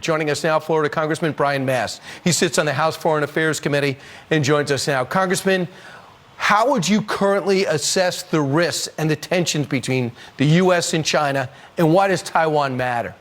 Joining us now, Florida Congressman Brian Mast. He sits on the House Foreign Affairs Committee and joins us now. Congressman, how would you currently assess the risks and the tensions between the U.S. and China, and why does Taiwan matter?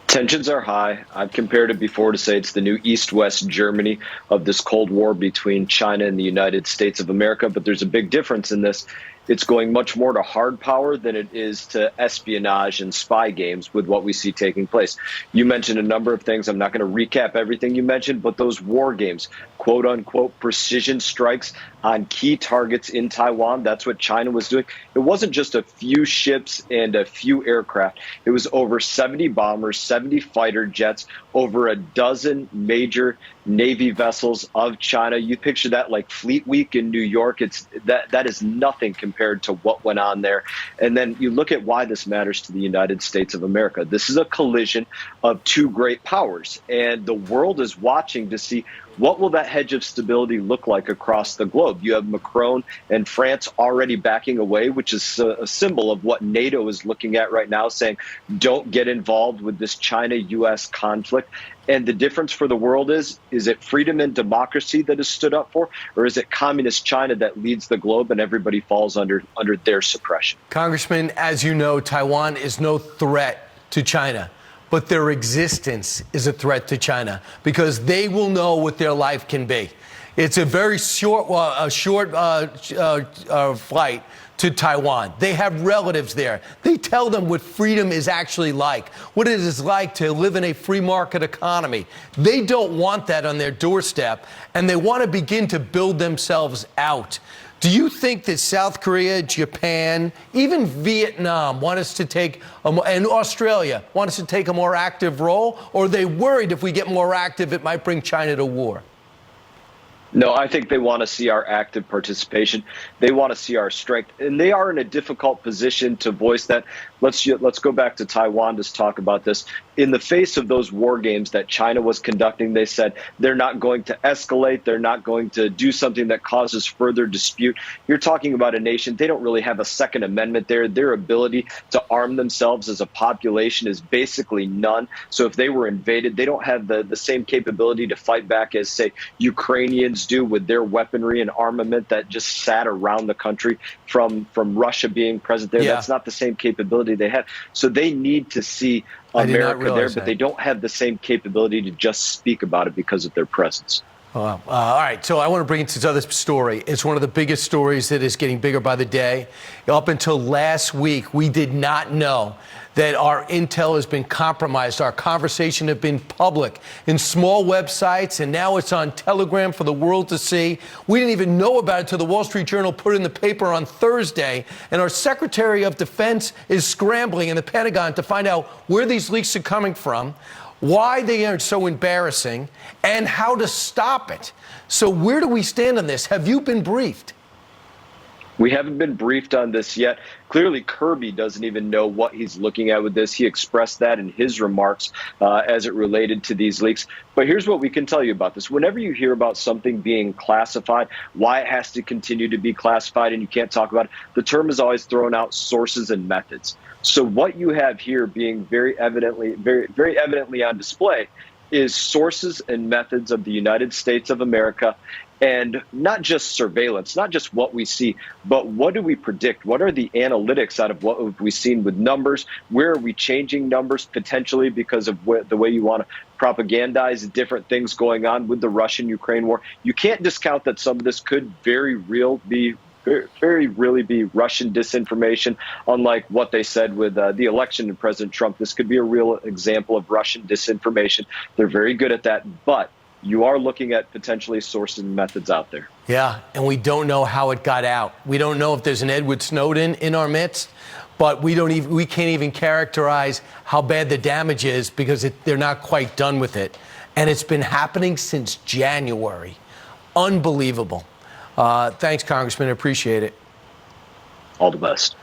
Tensions are high. I've compared it before to say it's the new East-West Germany of this Cold War between China and the United States of America. But there's a big difference in this. It's going much more to hard power than it is to espionage and spy games with what we see taking place. You mentioned a number of things. I'm not going to recap everything you mentioned, but those war games, quote unquote, precision strikes on key targets in Taiwan. That's what China was doing. It wasn't just a few ships and a few aircraft. It was over 70 bombers, 70 fighter jets, over a dozen major Navy vessels of China. You picture that like Fleet Week in New York. That is nothing compared to what went on there. And then you look at why this matters to the United States of America. This is a collision of two great powers, and the world is watching to see what will that hedge of stability look like across the globe. You have Macron and France already backing away, which is a symbol of what NATO is looking at right now, saying don't get involved with this China-U.S. conflict. And the difference for the world is it freedom and democracy that is stood up for, or is it communist China that leads the globe and everybody falls under their suppression? Congressman, as you know, Taiwan is no threat to China, but their existence is a threat to China because they will know what their life can be. It's a very short flight to Taiwan. They have relatives there. They tell them what freedom is actually like, what it is like to live in a free market economy. They don't want that on their doorstep, and they want to begin to build themselves out. Do you think that South Korea, Japan, even Vietnam want us to take, and Australia want us to take a more active role? Or are they worried if we get more active, it might bring China to war? No, I think they want to see our active participation. They want to see our strength, and they are in a difficult position to voice that. Let's go back to Taiwan to talk about this. In the face of those war games that China was conducting, they said they're not going to escalate. They're not going to do something that causes further dispute. You're talking about a nation. They don't really have a Second Amendment there. Their ability to arm themselves as a population is basically none. So if they were invaded, they don't have the same capability to fight back as, say, Ukrainians do with their weaponry and armament that just sat around the country from Russia being present there. Yeah. That's not the same capability they have. So they need to see America there, but they don't have the same capability to just speak about it because of their presence. All right, so I want to bring it to this other story. It's one of the biggest stories that is getting bigger by the day. Up until last week, we did not know that our intel has been compromised. Our conversation have been public in small websites, and now it's on Telegram for the world to see. We didn't even know about it till the Wall Street Journal put it in the paper on Thursday, and our Secretary of Defense is scrambling in the Pentagon to find out where these leaks are coming from, why they are so embarrassing, and how to stop it. So where do we stand on this? Have you been briefed? We haven't been briefed on this yet. Clearly, Kirby doesn't even know what he's looking at with this. He expressed that in his remarks as it related to these leaks. But here's what we can tell you about this. Whenever you hear about something being classified, why it has to continue to be classified and you can't talk about it, the term is always thrown out: sources and methods. So what you have here being very evidently on display is sources and methods of the United States of America. And not just surveillance, not just what we see, but what do we predict? What are the analytics out of what have we seen with numbers? Where are we changing numbers potentially because of the way you want to propagandize different things going on with the Russian-Ukraine war? You can't discount that some of this could very really be Russian disinformation, unlike what they said with the election of President Trump. This could be a real example of Russian disinformation. They're very good at that, but you are looking at potentially sources and methods out there. Yeah, and we don't know how it got out. We don't know if there's an Edward Snowden in our midst, but we can't even characterize how bad the damage is because they're not quite done with it. And it's been happening since January. Unbelievable. Thanks, Congressman. I appreciate it. All the best.